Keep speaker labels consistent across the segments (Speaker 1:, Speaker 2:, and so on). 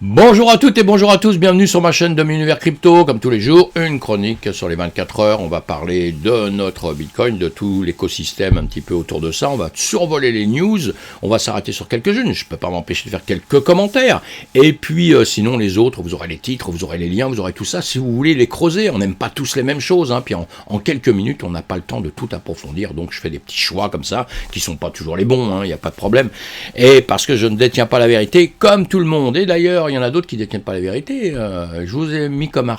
Speaker 1: Bonjour à toutes et bonjour à tous, bienvenue sur ma chaîne de l'univers crypto, comme tous les jours, une chronique sur les 24 heures, on va parler de notre Bitcoin, de tout l'écosystème un petit peu autour de ça, on va survoler les news, on va s'arrêter sur quelques-unes, je peux pas m'empêcher de faire quelques commentaires, et puis sinon les autres, vous aurez les titres, vous aurez les liens, vous aurez tout ça, si vous voulez les creuser, on n'aime pas tous les mêmes choses, puis en quelques minutes, on n'a pas le temps de tout approfondir, donc je fais des petits choix comme ça, qui sont pas toujours les bons, il n'y a pas de problème, et parce que je ne détiens pas la vérité, comme tout le monde, et d'ailleurs, il y en a d'autres qui ne détiennent pas la vérité. Je vous ai mis comme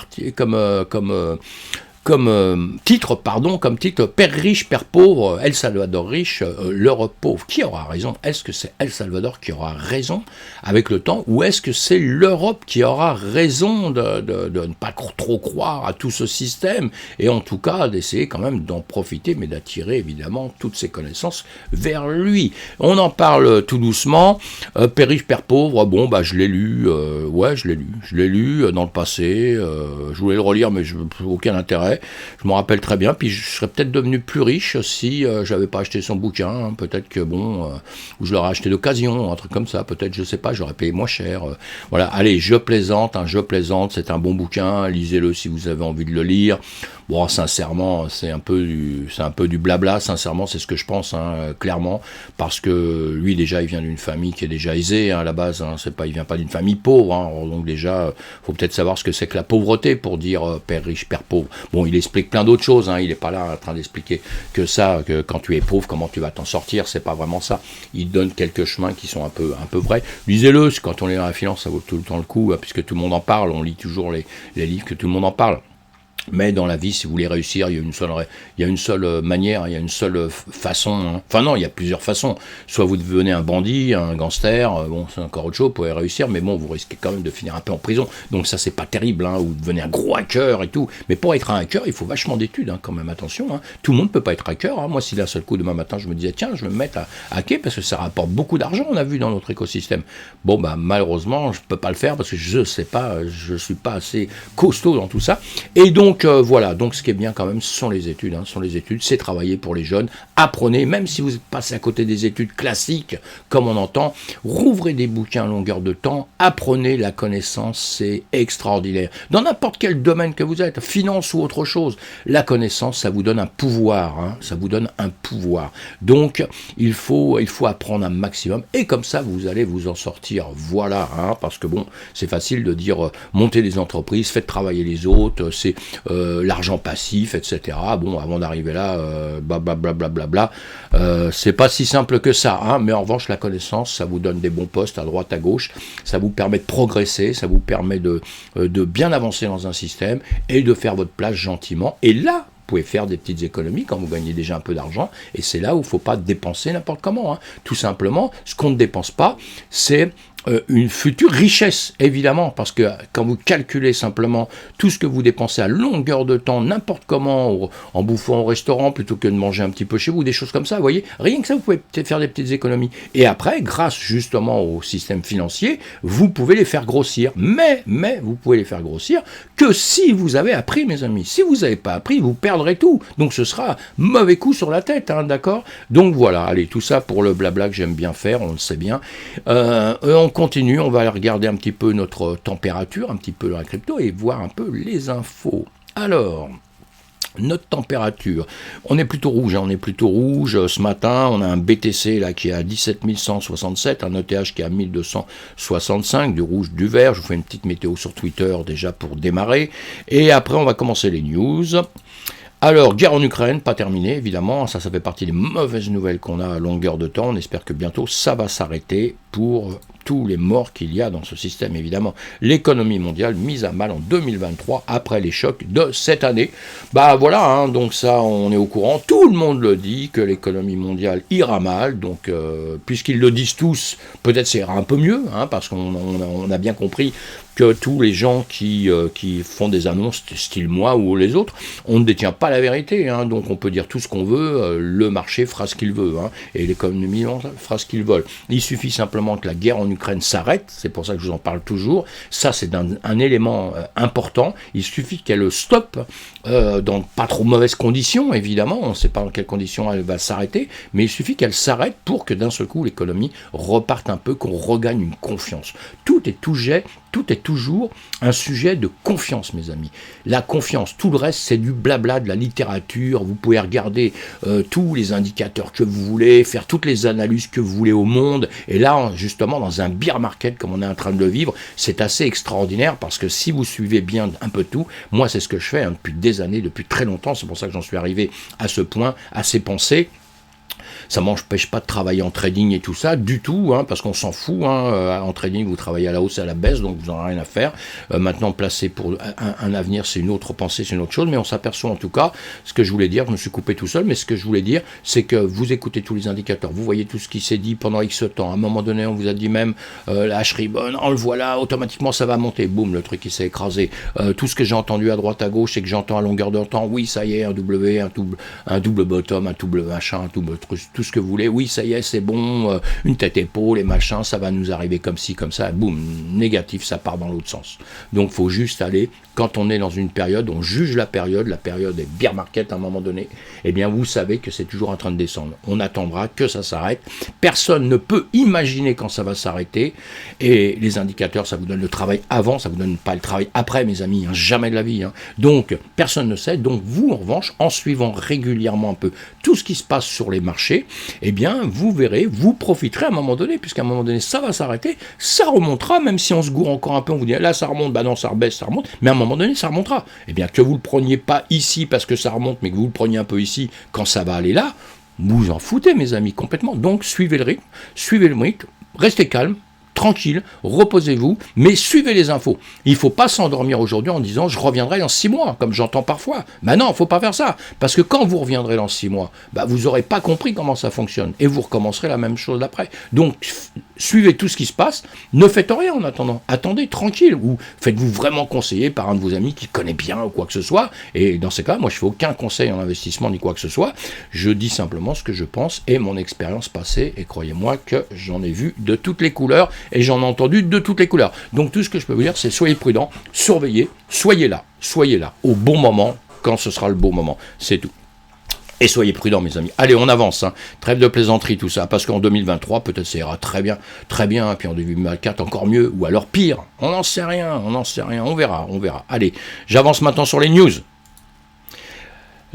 Speaker 1: titre, Père riche, Père pauvre, El Salvador riche, l'Europe pauvre. Qui aura raison? Est-ce que c'est El Salvador qui aura raison avec le temps, ou est-ce que c'est l'Europe qui aura raison de ne pas trop croire à tout ce système, et en tout cas d'essayer quand même d'en profiter, mais d'attirer évidemment toutes ses connaissances vers lui? On en parle tout doucement. Père riche, Père pauvre, je l'ai lu, je l'ai lu dans le passé, je voulais le relire, mais aucun intérêt. Je me rappelle très bien, puis je serais peut-être devenu plus riche si j'avais pas acheté son bouquin, peut-être que ou je l'aurais acheté d'occasion, un truc comme ça, peut-être, je sais pas, j'aurais payé moins cher. Voilà, allez, je plaisante, c'est un bon bouquin, lisez-le si vous avez envie de le lire. Bon, sincèrement, c'est un peu du blabla, sincèrement, c'est ce que je pense, clairement, parce que lui, déjà, il vient d'une famille qui est déjà aisée, à la base, il vient pas d'une famille pauvre, donc déjà, faut peut-être savoir ce que c'est que la pauvreté pour dire père riche, père pauvre. Bon, il explique plein d'autres choses, il n'est pas là en train d'expliquer que ça, que quand tu es pauvre, comment tu vas t'en sortir, c'est pas vraiment ça. Il donne quelques chemins qui sont un peu vrais. Lisez-le, quand on est dans la finance, ça vaut tout le temps le coup, puisque tout le monde en parle, on lit toujours les livres que tout le monde en parle. Mais dans la vie, si vous voulez réussir, il y a une seule manière, il y a une seule façon. Enfin non, il y a plusieurs façons. Soit vous devenez un bandit, un gangster, c'est encore autre chose, vous pouvez réussir, mais vous risquez quand même de finir un peu en prison. Donc ça, c'est pas terrible, ou vous devenez un gros hacker et tout. Mais pour être un hacker, il faut vachement d'études, quand même, attention. Tout le monde peut pas être hacker. Moi, si d'un seul coup, demain matin, je me disais, tiens, je vais me mettre à hacker parce que ça rapporte beaucoup d'argent, on a vu dans notre écosystème. Malheureusement, je peux pas le faire parce que je sais pas, je suis pas assez costaud dans tout ça. Et donc, voilà, donc ce qui est bien quand même, ce sont les études, c'est travailler pour les jeunes, apprenez, même si vous êtes passé à côté des études classiques, comme on entend, rouvrez des bouquins à longueur de temps, apprenez, la connaissance, c'est extraordinaire. Dans n'importe quel domaine que vous êtes, finance ou autre chose, la connaissance, ça vous donne un pouvoir, ça vous donne un pouvoir. Donc, il faut apprendre un maximum, et comme ça, vous allez vous en sortir, voilà, parce que c'est facile de dire, montez des entreprises, faites travailler les autres, c'est l'argent passif, etc. Avant d'arriver là, blablabla, c'est pas si simple que ça, mais en revanche, la connaissance, ça vous donne des bons postes à droite, à gauche, ça vous permet de progresser, ça vous permet de bien avancer dans un système et de faire votre place gentiment. Et là, vous pouvez faire des petites économies quand vous gagnez déjà un peu d'argent, et c'est là où il ne faut pas dépenser n'importe comment. Tout simplement, ce qu'on ne dépense pas, c'est une future richesse, évidemment, parce que quand vous calculez simplement tout ce que vous dépensez à longueur de temps, n'importe comment, en bouffant au restaurant, plutôt que de manger un petit peu chez vous, des choses comme ça, vous voyez, rien que ça, vous pouvez peut-être faire des petites économies. Et après, grâce justement au système financier, vous pouvez les faire grossir. Mais vous pouvez les faire grossir que si vous avez appris, mes amis. Si vous n'avez pas appris, vous perdrez tout. Donc ce sera mauvais coup sur la tête, d'accord? Donc voilà, allez, tout ça pour le blabla que j'aime bien faire, on le sait bien. On continue, on va regarder un petit peu notre température, un petit peu la crypto, et voir un peu les infos. Alors, notre température, on est plutôt rouge, ce matin, on a un BTC là qui est à 17 167, un ETH qui est à 1265, du rouge, du vert. Je vous fais une petite météo sur Twitter déjà pour démarrer, et après on va commencer les news. Alors, guerre en Ukraine, pas terminée, évidemment, ça fait partie des mauvaises nouvelles qu'on a à longueur de temps, on espère que bientôt ça va s'arrêter pour tous les morts qu'il y a dans ce système, évidemment. L'économie mondiale mise à mal en 2023, après les chocs de cette année. Voilà, donc ça, on est au courant, tout le monde le dit, que l'économie mondiale ira mal, donc puisqu'ils le disent tous, peut-être ça ira un peu mieux, parce qu'on a bien compris que tous les gens qui font des annonces, style moi ou les autres, on ne détient pas la vérité, donc on peut dire tout ce qu'on veut, le marché fera ce qu'il veut, et l'économie fera ce qu'il veut. Il suffit simplement que la guerre en Ukraine s'arrête, c'est pour ça que je vous en parle toujours, ça c'est un élément important, il suffit qu'elle stoppe dans pas trop mauvaises conditions, évidemment, on ne sait pas dans quelles conditions elle va s'arrêter, mais il suffit qu'elle s'arrête pour que d'un seul coup l'économie reparte un peu, qu'on regagne une confiance. Tout est tout jet, tout est toujours un sujet de confiance, mes amis. La confiance, tout le reste, c'est du blabla, de la littérature. Vous pouvez regarder tous les indicateurs que vous voulez, faire toutes les analyses que vous voulez au monde. Et là, justement, dans un bear market comme on est en train de le vivre, c'est assez extraordinaire parce que si vous suivez bien un peu tout, moi, c'est ce que je fais depuis des années, depuis très longtemps. C'est pour ça que j'en suis arrivé à ce point, à ces pensées. Ça ne m'empêche pas de travailler en trading et tout ça, du tout, parce qu'on s'en fout. En trading, vous travaillez à la hausse et à la baisse, donc vous n'en avez rien à faire. Maintenant, placer pour un avenir, c'est une autre pensée, c'est une autre chose, mais on s'aperçoit en tout cas, ce que je voulais dire, je me suis coupé tout seul, mais ce que je voulais dire, c'est que vous écoutez tous les indicateurs, vous voyez tout ce qui s'est dit pendant X temps. À un moment donné, on vous a dit même, la H-Ribbon, on le voit là, automatiquement, ça va monter. Boum, le truc, il s'est écrasé. Tout ce que j'ai entendu à droite, à gauche, et que j'entends à longueur de temps, oui, ça y est, un W, un double bottom, un double machin, un double truc, tout ce que vous voulez, oui, ça y est, c'est bon, une tête épaule et machin, ça va nous arriver comme ci, comme ça, boum, négatif, ça part dans l'autre sens. Donc, faut juste aller, quand on est dans une période, on juge la période est bear market à un moment donné, eh bien, vous savez que c'est toujours en train de descendre. On attendra que ça s'arrête. Personne ne peut imaginer quand ça va s'arrêter, et les indicateurs, ça vous donne le travail avant, ça vous donne pas le travail après, mes amis, jamais de la vie. Donc, personne ne sait. Donc, vous, en revanche, en suivant régulièrement un peu tout ce qui se passe sur les marchés, eh bien, vous verrez, vous profiterez à un moment donné, puisqu'à un moment donné, ça va s'arrêter, ça remontera, même si on se gourre encore un peu, on vous dit, là, ça remonte, bah non, ça rebaisse, ça remonte, mais à un moment donné, ça remontera. Eh bien, que vous ne le preniez pas ici parce que ça remonte, mais que vous le preniez un peu ici quand ça va aller là, vous en foutez, mes amis, complètement. Donc, suivez le rythme, restez calme, tranquille, reposez-vous, mais suivez les infos. Il ne faut pas s'endormir aujourd'hui en disant « je reviendrai dans 6 mois », comme j'entends parfois. Ben non, il ne faut pas faire ça, parce que quand vous reviendrez dans 6 mois, vous n'aurez pas compris comment ça fonctionne, et vous recommencerez la même chose d'après. Donc, suivez tout ce qui se passe, ne faites rien en attendant, attendez tranquille, ou faites-vous vraiment conseiller par un de vos amis qui connaît bien ou quoi que ce soit, et dans ces cas, moi je ne fais aucun conseil en investissement ni quoi que ce soit, je dis simplement ce que je pense et mon expérience passée, et croyez-moi que j'en ai vu de toutes les couleurs, et j'en ai entendu de toutes les couleurs. Donc tout ce que je peux vous dire, c'est soyez prudents, surveillez, soyez là, au bon moment, quand ce sera le bon moment, c'est tout. Et soyez prudents, mes amis. Allez, on avance. Trêve de plaisanterie, tout ça. Parce qu'en 2023, peut-être ça ira très bien. Puis en 2024, encore mieux. Ou alors pire. On n'en sait rien. On verra. Allez, j'avance maintenant sur les news.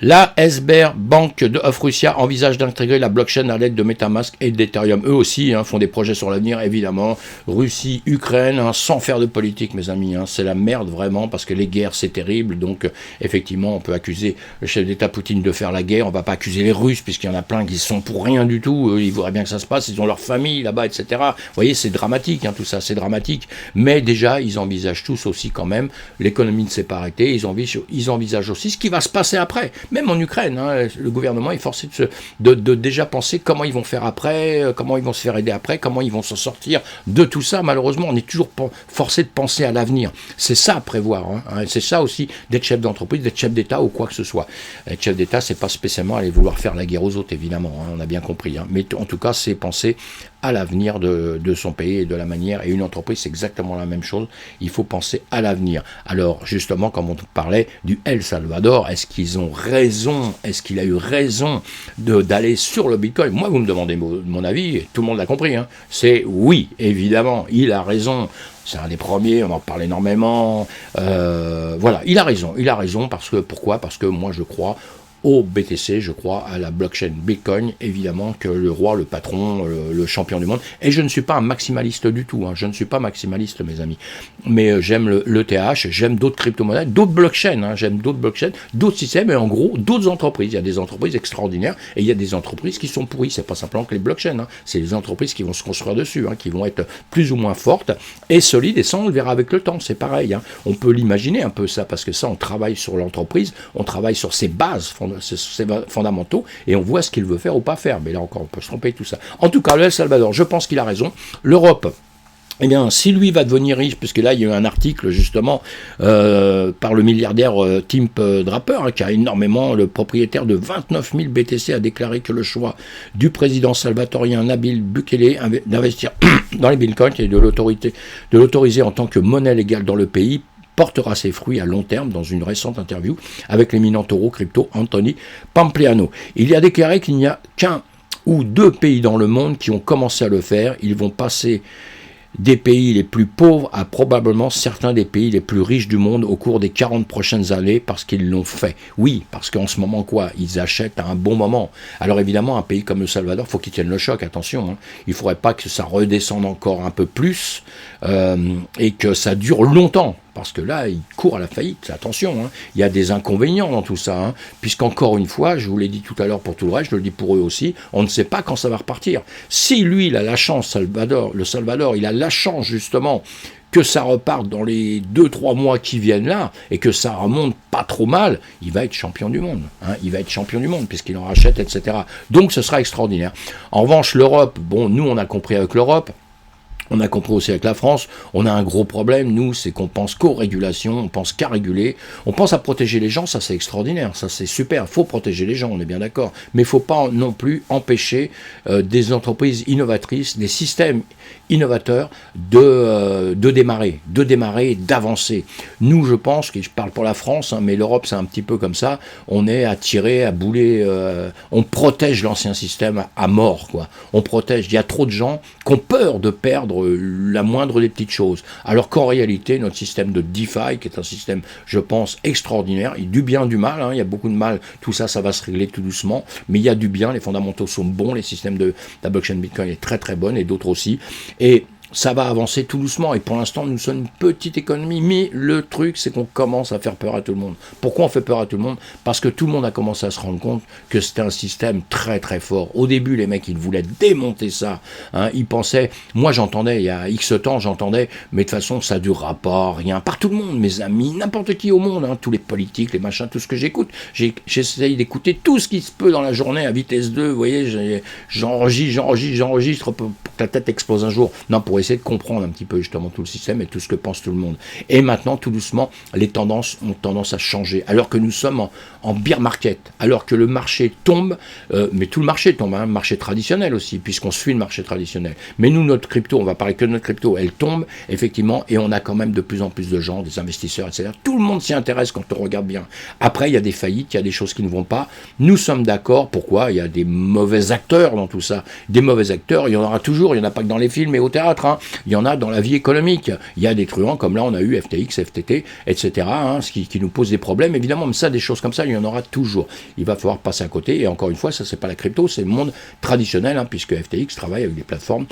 Speaker 1: La SBR Bank de Russia envisage d'intégrer la blockchain à l'aide de MetaMask et d'Ethereum. Eux aussi font des projets sur l'avenir, évidemment. Russie, Ukraine, sans faire de politique, mes amis. C'est la merde, vraiment, parce que les guerres, c'est terrible. Donc, effectivement, on peut accuser le chef d'État Poutine de faire la guerre. On ne va pas accuser les Russes, puisqu'il y en a plein qui sont pour rien du tout. Ils voudraient bien que ça se passe. Ils ont leur famille là-bas, etc. Vous voyez, c'est dramatique, tout ça, c'est dramatique. Mais déjà, ils envisagent tous aussi, quand même, l'économie ne s'est pas arrêtée. Ils envisagent aussi ce qui va se passer après. Même en Ukraine, le gouvernement est forcé de déjà penser comment ils vont faire après, comment ils vont se faire aider après, comment ils vont s'en sortir de tout ça. Malheureusement, on est toujours forcé de penser à l'avenir. C'est ça à prévoir. C'est ça aussi d'être chef d'entreprise, d'être chef d'État ou quoi que ce soit. Être chef d'État, c'est pas spécialement aller vouloir faire la guerre aux autres, évidemment. On a bien compris. Mais en tout cas, c'est penser à l'avenir de son pays et de la manière. Et une entreprise, c'est exactement la même chose. Il faut penser à l'avenir. Alors, justement, comme on parlait du El Salvador, est-ce qu'ils ont raison? Est-ce qu'il a eu raison d'aller sur le Bitcoin? Moi, vous me demandez mon avis, et tout le monde l'a compris. C'est oui, évidemment, il a raison. C'est un des premiers, on en parle énormément. Voilà, il a raison. Pourquoi? Parce que moi, je crois au BTC, je crois à la blockchain Bitcoin, évidemment que le roi, le patron, le champion du monde, et je ne suis pas un maximaliste du tout, je ne suis pas maximaliste, mes amis, mais j'aime l'ETH, j'aime d'autres crypto-monnaies, d'autres blockchains, j'aime d'autres blockchains, d'autres systèmes, et en gros, d'autres entreprises. Il y a des entreprises extraordinaires, et il y a des entreprises qui sont pourries. C'est pas simplement que les blockchains, c'est les entreprises qui vont se construire dessus, qui vont être plus ou moins fortes et solides, et ça, on le verra avec le temps, c'est pareil. On peut l'imaginer un peu ça, parce que ça, on travaille sur l'entreprise, on travaille sur ses bases fondamentaux, et on voit ce qu'il veut faire ou pas faire. Mais là encore, on peut se tromper, tout ça. En tout cas, le El Salvador, je pense qu'il a raison. L'Europe, eh bien, si lui va devenir riche, puisque là, il y a eu un article, justement, par le milliardaire Tim Draper, qui a énormément, le propriétaire de 29 000 BTC, a déclaré que le choix du président salvatorien Nabil Bukele d'investir dans les bitcoins et de l'autoriser en tant que monnaie légale dans le pays portera ses fruits à long terme dans une récente interview avec l'éminent taureau crypto Anthony Pampliano. Il a déclaré qu'il n'y a qu'un ou deux pays dans le monde qui ont commencé à le faire. Ils vont passer des pays les plus pauvres à probablement certains des pays les plus riches du monde au cours des 40 prochaines années parce qu'ils l'ont fait. Oui, parce qu'en ce moment, quoi, ils achètent à un bon moment. Alors évidemment, un pays comme le Salvador, il faut qu'ils tiennent le choc, attention. Hein. Il ne faudrait pas que ça redescende encore un peu plus et que ça dure longtemps. Parce que là, il court à la faillite, attention, hein. Il y a des inconvénients dans tout ça, hein. Puisqu'encore une fois, je vous l'ai dit tout à l'heure pour tout le reste, je le dis pour eux aussi, on ne sait pas quand ça va repartir. Si lui, il a la chance, le Salvador, il a la chance justement que ça reparte dans les 2-3 mois qui viennent là, et que ça remonte pas trop mal, il va être champion du monde. Hein. Il va être champion du monde, puisqu'il en rachète, etc. Donc ce sera extraordinaire. En revanche, l'Europe, bon, nous on a compris avec l'Europe, on a compris aussi avec la France, on a un gros problème, nous, c'est qu'on pense qu'aux régulations, on pense qu'à réguler, on pense à protéger les gens, ça c'est extraordinaire, ça c'est super, il faut protéger les gens, on est bien d'accord, mais il ne faut pas non plus empêcher des entreprises innovatrices, des systèmes innovateurs de démarrer, d'avancer. Nous, je pense, que je parle pour la France, hein, mais l'Europe c'est un petit peu comme ça, on est à tirer, à bouler, on protège l'ancien système à mort, quoi. On protège, il y a trop de gens qui ont peur de perdre la moindre des petites choses. Alors qu'en réalité, notre système de DeFi, qui est un système, je pense, extraordinaire, il y a du bien, du mal, hein, il y a beaucoup de mal, tout ça, ça va se régler tout doucement, mais il y a du bien, les fondamentaux sont bons, les systèmes de la blockchain Bitcoin est très très bonne, et d'autres aussi, et ça va avancer tout doucement, et pour l'instant nous sommes une petite économie, mais le truc c'est qu'on commence à faire peur à tout le monde. Pourquoi on fait peur à tout le monde? Parce que tout le monde a commencé à se rendre compte que c'était un système très très fort. Au début les mecs ils voulaient démonter ça, hein. Ils pensaient, moi j'entendais il y a X temps, j'entendais, mais de toute façon ça durera pas, rien, par tout le monde, mes amis, n'importe qui au monde, hein, tous les politiques, les machins, tout ce que j'écoute, j'essaye d'écouter tout ce qui se peut dans la journée à vitesse 2, vous voyez, j'enregistre pour que la tête explose un jour, non, pour essayer de comprendre un petit peu justement tout le système et tout ce que pense tout le monde. Et maintenant, tout doucement, les tendances ont tendance à changer. Alors que nous sommes en bear market, alors que le marché tombe, mais tout le marché tombe, hein, marché traditionnel aussi, puisqu'on suit le marché traditionnel. Mais nous, notre crypto, on va parler que de notre crypto, elle tombe, effectivement, et on a quand même de plus en plus de gens, des investisseurs, etc. Tout le monde s'y intéresse quand on regarde bien. Après, il y a des faillites, il y a des choses qui ne vont pas. Nous sommes d'accord, pourquoi? Il y a des mauvais acteurs dans tout ça. Des mauvais acteurs, il y en aura toujours, il n'y en a pas que dans les films et au théâtre, hein. Il y en a dans la vie économique. Il y a des truands, comme là on a eu FTX, FTT, etc., hein, ce qui nous pose des problèmes. Évidemment, mais ça, des choses comme ça, il y en aura toujours. Il va falloir passer à côté. Et encore une fois, ça, c'est pas la crypto, c'est le monde traditionnel, hein, puisque FTX travaille avec des plateformes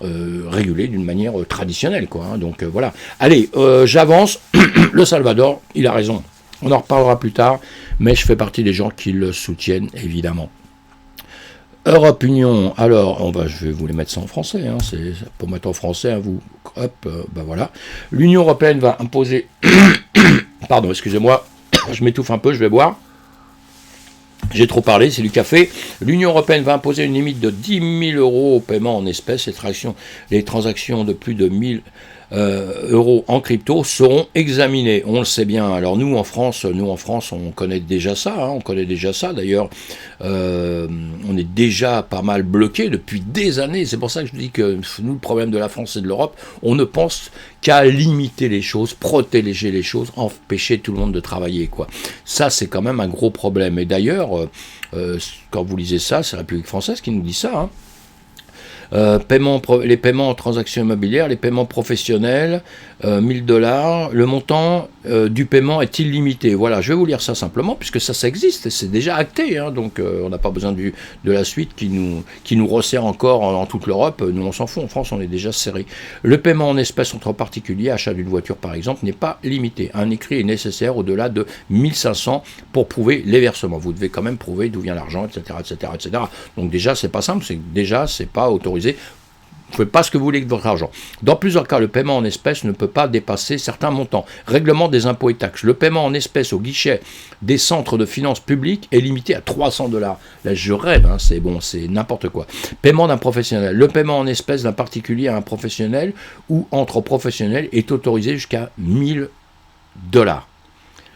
Speaker 1: régulées d'une manière traditionnelle, quoi. Hein, donc voilà. Allez, j'avance. Le Salvador, il a raison. On en reparlera plus tard, mais je fais partie des gens qui le soutiennent, évidemment. Europe Union, alors je vais vous les mettre ça en français, hein, c'est pour mettre en français, hein, vous, hop, ben voilà. L'Union Européenne va imposer, pardon, excusez-moi, je m'étouffe un peu, je vais boire. J'ai trop parlé, c'est du café. L'Union Européenne va imposer une limite de 10 000 euros au paiement en espèces. Les transactions de plus de 1000 euros en crypto seront examinés. On le sait bien. Alors nous en France, on connaît déjà ça. Hein, on connaît déjà ça. D'ailleurs, on est déjà pas mal bloqué depuis des années. C'est pour ça que je dis que nous, le problème de la France et de l'Europe, on ne pense qu'à limiter les choses, protéger les choses, empêcher tout le monde de travailler, quoi. Ça, c'est quand même un gros problème. Et d'ailleurs, quand vous lisez ça, c'est la République française qui nous dit ça, hein. Les paiements en transactions immobilières, les paiements professionnels, $1000, le montant du paiement est illimité. Voilà, je vais vous lire ça simplement, puisque ça existe, et c'est déjà acté, hein, donc on n'a pas besoin de la suite qui nous resserre encore en toute l'Europe. Nous, on s'en fout, en France, on est déjà serré. Le paiement en espèces entre particuliers, achat d'une voiture par exemple, n'est pas limité. Un écrit est nécessaire au-delà de 1500 pour prouver les versements. Vous devez quand même prouver d'où vient l'argent, etc., etc., etc. Donc déjà, c'est pas simple, c'est pas autorisé. Vous ne faites pas ce que vous voulez avec votre argent. Dans plusieurs cas, le paiement en espèces ne peut pas dépasser certains montants. Règlement des impôts et taxes. Le paiement en espèces au guichet des centres de finances publiques est limité à $300. Là, je rêve, hein, c'est bon, c'est n'importe quoi. Paiement d'un professionnel. Le paiement en espèces d'un particulier à un professionnel ou entre professionnels est autorisé jusqu'à $1000.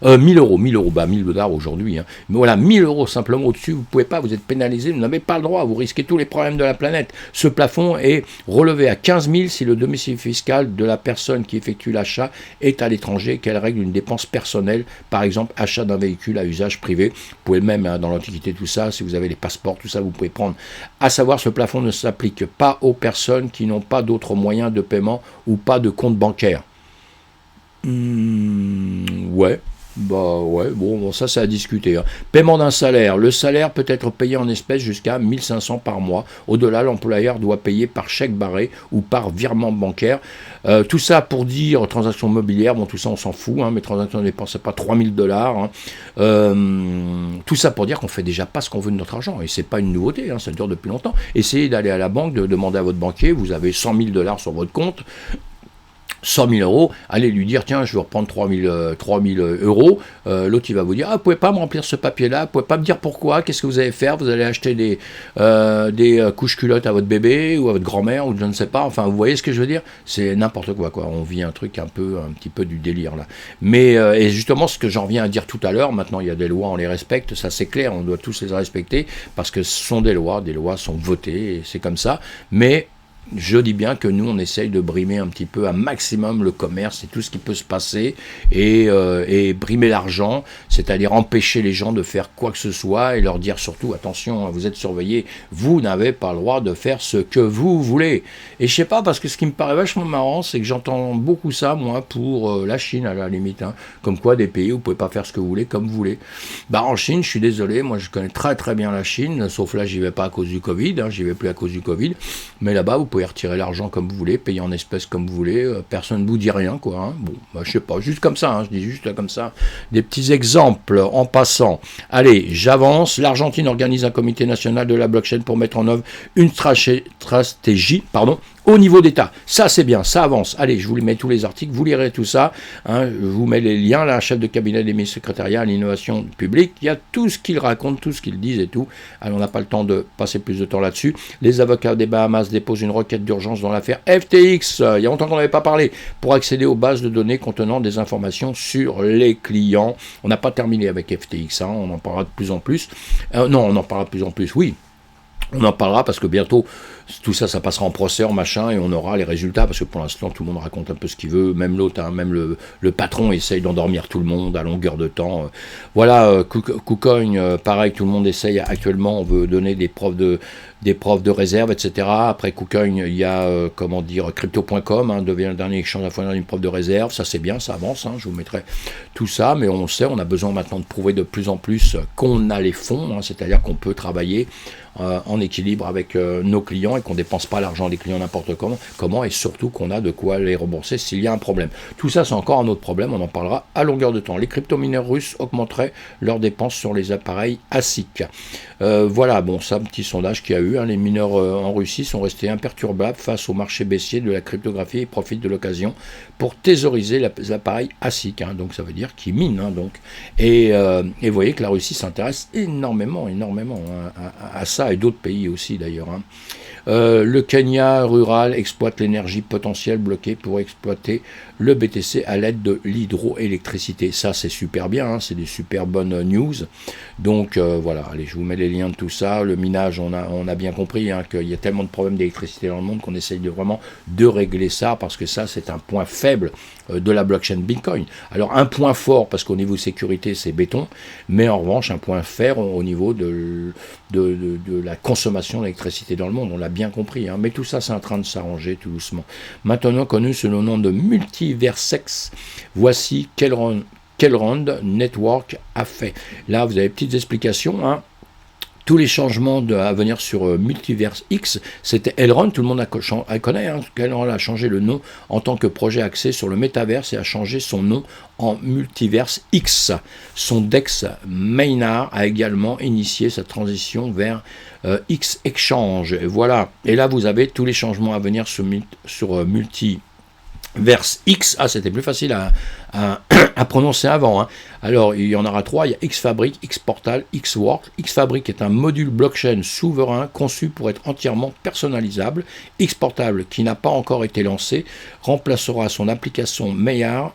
Speaker 1: 1000 euros, bah 1000 dollars aujourd'hui, hein. Mais voilà, 1000 euros simplement au-dessus, vous pouvez pas, vous êtes pénalisé, vous n'avez pas le droit, vous risquez tous les problèmes de la planète. Ce plafond est relevé à 15 000 si le domicile fiscal de la personne qui effectue l'achat est à l'étranger, qu'elle règle une dépense personnelle, par exemple achat d'un véhicule à usage privé. Vous pouvez même, hein, dans l'Antiquité, tout ça, si vous avez les passeports, tout ça, vous pouvez prendre. À savoir, ce plafond ne s'applique pas aux personnes qui n'ont pas d'autres moyens de paiement ou pas de compte bancaire. Ouais. Bah ouais, bon ça c'est à discuter, hein. Paiement d'un salaire. Le salaire peut être payé en espèces jusqu'à 1500 par mois. Au-delà, l'employeur doit payer par chèque barré ou par virement bancaire. Tout ça pour dire transactions mobilières, bon tout ça on s'en fout, hein, mes transactions ne dépensent pas 3000 dollars. Hein. Tout ça pour dire qu'on fait déjà pas ce qu'on veut de notre argent. Et c'est pas une nouveauté, hein, ça dure depuis longtemps. Essayez d'aller à la banque, de demander à votre banquier, vous avez 100 000 dollars sur votre compte. 100 000 euros, allez lui dire, tiens, je veux reprendre 3 000 euros. L'autre, il va vous dire, ah, vous pouvez pas me remplir ce papier-là, vous pouvez pas me dire pourquoi, qu'est-ce que vous allez faire, vous allez acheter des couches culottes à votre bébé ou à votre grand-mère, ou je ne sais pas, enfin, vous voyez ce que je veux dire, c'est n'importe quoi, quoi. On vit un truc un petit peu du délire, là. Mais, et justement, ce que j'en viens à dire tout à l'heure, maintenant, il y a des lois, on les respecte, ça c'est clair, on doit tous les respecter, parce que ce sont des lois sont votées, et c'est comme ça, mais je dis bien que nous, on essaye de brimer un petit peu, un maximum, le commerce et tout ce qui peut se passer, et brimer l'argent, c'est-à-dire empêcher les gens de faire quoi que ce soit, et leur dire surtout, attention, vous êtes surveillés, vous n'avez pas le droit de faire ce que vous voulez. Et je sais pas, parce que ce qui me paraît vachement marrant, c'est que j'entends beaucoup ça, moi, pour la Chine, à la limite, hein, comme quoi des pays où vous pouvez pas faire ce que vous voulez, comme vous voulez. Bah, en Chine, je suis désolé, moi je connais très très bien la Chine, sauf là, j'y vais pas à cause du Covid, hein, j'y vais plus à cause du Covid, mais là-bas, vous pouvez retirer l'argent comme vous voulez, payer en espèces comme vous voulez, personne ne vous dit rien, quoi. Hein. Bon, bah, je sais pas, juste comme ça, hein, je dis juste là comme ça, des petits exemples en passant. Allez, j'avance. L'Argentine organise un comité national de la blockchain pour mettre en œuvre une stratégie, au niveau d'État. Ça, c'est bien, ça avance. Allez, je vous mets tous les articles, vous lirez tout ça. Hein, je vous mets les liens, là, chef de cabinet des ministres secrétariat à l'innovation publique. Il y a tout ce qu'ils racontent, tout ce qu'ils disent et tout. Alors, on n'a pas le temps de passer plus de temps là-dessus. Les avocats des Bahamas déposent une requête d'urgence dans l'affaire FTX. Il y a longtemps qu'on n'avait pas parlé. Pour accéder aux bases de données contenant des informations sur les clients. On n'a pas terminé avec FTX, hein, on en parlera de plus en plus. Non, on en parlera de plus en plus, oui. On en parlera parce que bientôt, tout ça, ça passera en procès, en machin, et on aura les résultats, parce que pour l'instant, tout le monde raconte un peu ce qu'il veut, même l'autre, hein, même le patron essaye d'endormir tout le monde à longueur de temps. Voilà, KuCoin, pareil, tout le monde essaye actuellement, on veut donner des preuves de réserve, etc. Après KuCoin, il y a, crypto.com, hein, devient le dernier exchange d'informations d'une preuve de réserve, ça c'est bien, ça avance, hein, je vous mettrai tout ça, mais on sait, on a besoin maintenant de prouver de plus en plus qu'on a les fonds, hein, c'est-à-dire qu'on peut travailler en équilibre avec nos clients et qu'on ne dépense pas l'argent des clients n'importe comment, et surtout qu'on a de quoi les rembourser s'il y a un problème. Tout ça, c'est encore un autre problème, on en parlera à longueur de temps. Les crypto-mineurs russes augmenteraient leurs dépenses sur les appareils ASIC. Voilà, bon, ça, un petit sondage qu'il y a eu, hein, les mineurs en Russie sont restés imperturbables face au marché baissier de la cryptographie et profitent de l'occasion pour thésauriser les appareils ASIC, hein, donc ça veut dire qu'ils minent, hein, donc. Et vous voyez que la Russie s'intéresse énormément à ça, et d'autres pays aussi d'ailleurs. Hein. Le Kenya rural exploite l'énergie potentielle bloquée pour exploiter le BTC à l'aide de l'hydroélectricité. Ça, c'est super bien, hein, c'est des super bonnes news. Donc voilà, allez, je vous mets les liens de tout ça. Le minage, on a bien compris, hein, qu'il y a tellement de problèmes d'électricité dans le monde qu'on essaye vraiment de régler ça, parce que ça, c'est un point faible de la blockchain Bitcoin. Alors un point fort, parce qu'au niveau sécurité, c'est béton, mais en revanche, un point faible au niveau de la consommation d'électricité dans le monde. On l'a bien compris, hein, mais tout ça, c'est en train de s'arranger tout doucement. Maintenant connu sous le nom de Multiversex, voici Elrond Network a fait. Là, vous avez petites explications, hein. Tous les changements à venir sur Multiverse X, c'était Elrond, tout le monde connaît, hein, Elrond a changé le nom en tant que projet axé sur le métaverse et a changé son nom en Multiverse X. Son DEX Maynard a également initié sa transition vers X Exchange. Et voilà, et là vous avez tous les changements à venir sur Multiverse X. Ah, c'était plus facile à, à prononcer avant. Hein. Alors, il y en aura 3, il y a Xfabric, Xportal, Xwork. Xfabric est un module blockchain souverain conçu pour être entièrement personnalisable. Xportal, qui n'a pas encore été lancé, remplacera son application Maillard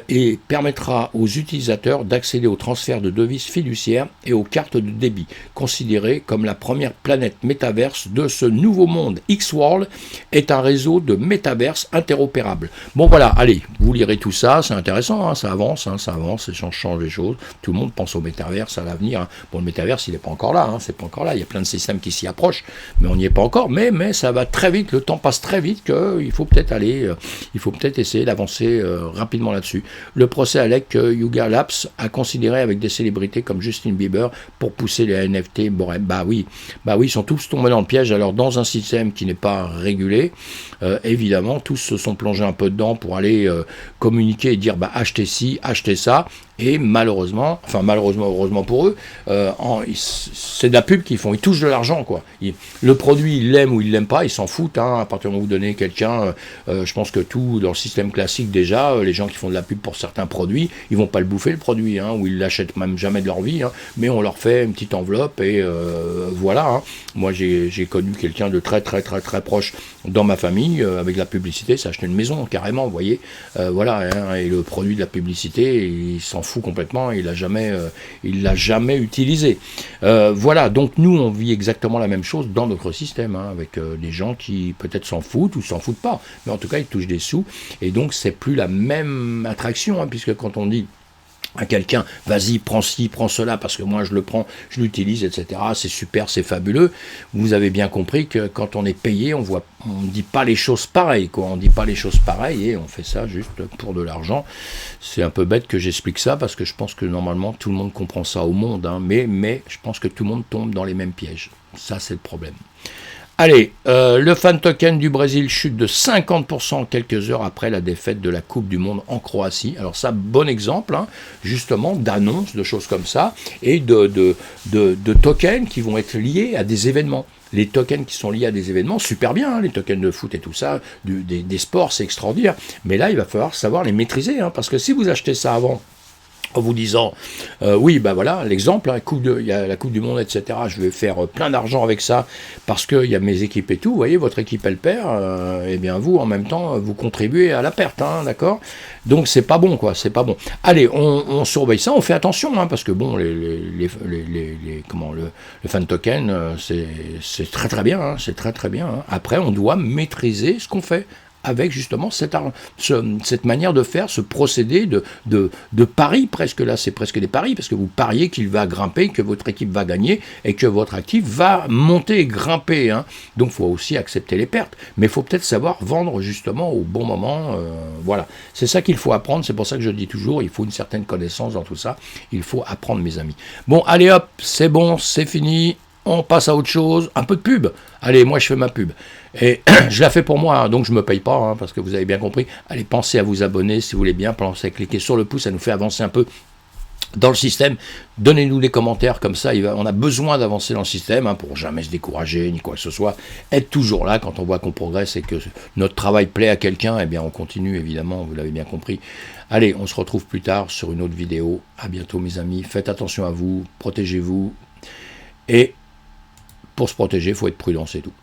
Speaker 1: et permettra aux utilisateurs d'accéder aux transferts de devises fiduciaires et aux cartes de débit, considérées comme la première planète métaverse de ce nouveau monde. Xworld est un réseau de métaverse interopérable. Bon voilà, allez, vous lirez tout ça, c'est intéressant, hein, ça avance, et change les choses. Tout le monde pense au métaverse à l'avenir. Hein. Bon, le métaverse, il n'est pas encore là, hein, c'est pas encore là. Il y a plein de systèmes qui s'y approchent, mais on n'y est pas encore. Mais ça va très vite, le temps passe très vite qu'il faut peut-être essayer d'avancer rapidement là-dessus. Le procès Alec Yuga Labs a considéré avec des célébrités comme Justin Bieber pour pousser les NFT. Bon, bah oui, ils sont tous tombés dans le piège. Alors dans un système qui n'est pas régulé, évidemment, tous se sont plongés un peu dedans pour aller communiquer et dire bah achetez ci, achetez ça. Et malheureusement, heureusement pour eux, c'est de la pub qu'ils font, ils touchent de l'argent, quoi. Le produit, ils l'aiment ou ils l'aiment pas, ils s'en foutent, hein, à partir du moment où vous donnez quelqu'un, je pense que tout, dans le système classique déjà, les gens qui font de la pub pour certains produits, ils vont pas le bouffer le produit, hein, ou ils l'achètent même jamais de leur vie, hein, mais on leur fait une petite enveloppe et voilà. Hein. Moi j'ai connu quelqu'un de très proche dans ma famille, avec la publicité, ça acheté une maison carrément, vous voyez, voilà, hein, et le produit de la publicité, il s'en fout complètement, il l'a jamais utilisé. Voilà, donc nous on vit exactement la même chose dans notre système, hein, avec des gens qui peut-être s'en foutent ou s'en foutent pas, mais en tout cas ils touchent des sous, et donc c'est plus la même attraction, hein, puisque quand on dit à quelqu'un, vas-y, prends ci, prends cela, parce que moi je le prends, je l'utilise, etc. C'est super, c'est fabuleux. Vous avez bien compris que quand on est payé, on ne dit pas les choses pareilles, quoi. On ne dit pas les choses pareilles et on fait ça juste pour de l'argent. C'est un peu bête que j'explique ça, parce que je pense que normalement tout le monde comprend ça au monde, hein, mais je pense que tout le monde tombe dans les mêmes pièges. Ça, c'est le problème. Allez, le fan token du Brésil chute de 50% quelques heures après la défaite de la Coupe du Monde en Croatie. Alors ça, bon exemple, hein, justement, d'annonces, de choses comme ça, et de tokens qui vont être liés à des événements. Les tokens qui sont liés à des événements, super bien, hein, les tokens de foot et tout ça, des sports, c'est extraordinaire. Mais là, il va falloir savoir les maîtriser, hein, parce que si vous achetez ça avant, en vous disant, oui, ben voilà, l'exemple, hein, il y a la Coupe du Monde, etc., je vais faire plein d'argent avec ça, parce qu'il y a mes équipes et tout, vous voyez, votre équipe, elle perd, et bien vous, en même temps, vous contribuez à la perte, hein, d'accord? Donc c'est pas bon, quoi, c'est pas bon. Allez, on surveille ça, on fait attention, hein, parce que bon, le fan token, c'est très bien, hein, c'est très bien. Hein. Après, on doit maîtriser ce qu'on fait, avec justement cette manière de faire, ce procédé de pari, presque là, c'est presque des paris, parce que vous pariez qu'il va grimper, que votre équipe va gagner, et que votre actif va monter et grimper. Hein. Donc il faut aussi accepter les pertes, mais il faut peut-être savoir vendre justement au bon moment. Voilà, c'est ça qu'il faut apprendre, c'est pour ça que je dis toujours, il faut une certaine connaissance dans tout ça, il faut apprendre, mes amis. Bon, allez hop, c'est bon, c'est fini. On passe à autre chose, un peu de pub. Allez, moi je fais ma pub. Et je la fais pour moi, hein, donc je ne me paye pas, hein, parce que vous avez bien compris. Allez, pensez à vous abonner si vous voulez bien, pensez à cliquer sur le pouce, ça nous fait avancer un peu dans le système. Donnez-nous des commentaires, comme ça on a besoin d'avancer dans le système, hein, pour jamais se décourager, ni quoi que ce soit. Être toujours là quand on voit qu'on progresse et que notre travail plaît à quelqu'un, eh bien on continue évidemment, vous l'avez bien compris. Allez, on se retrouve plus tard sur une autre vidéo. À bientôt mes amis, faites attention à vous, protégez-vous. Et pour se protéger, il faut être prudent, c'est tout.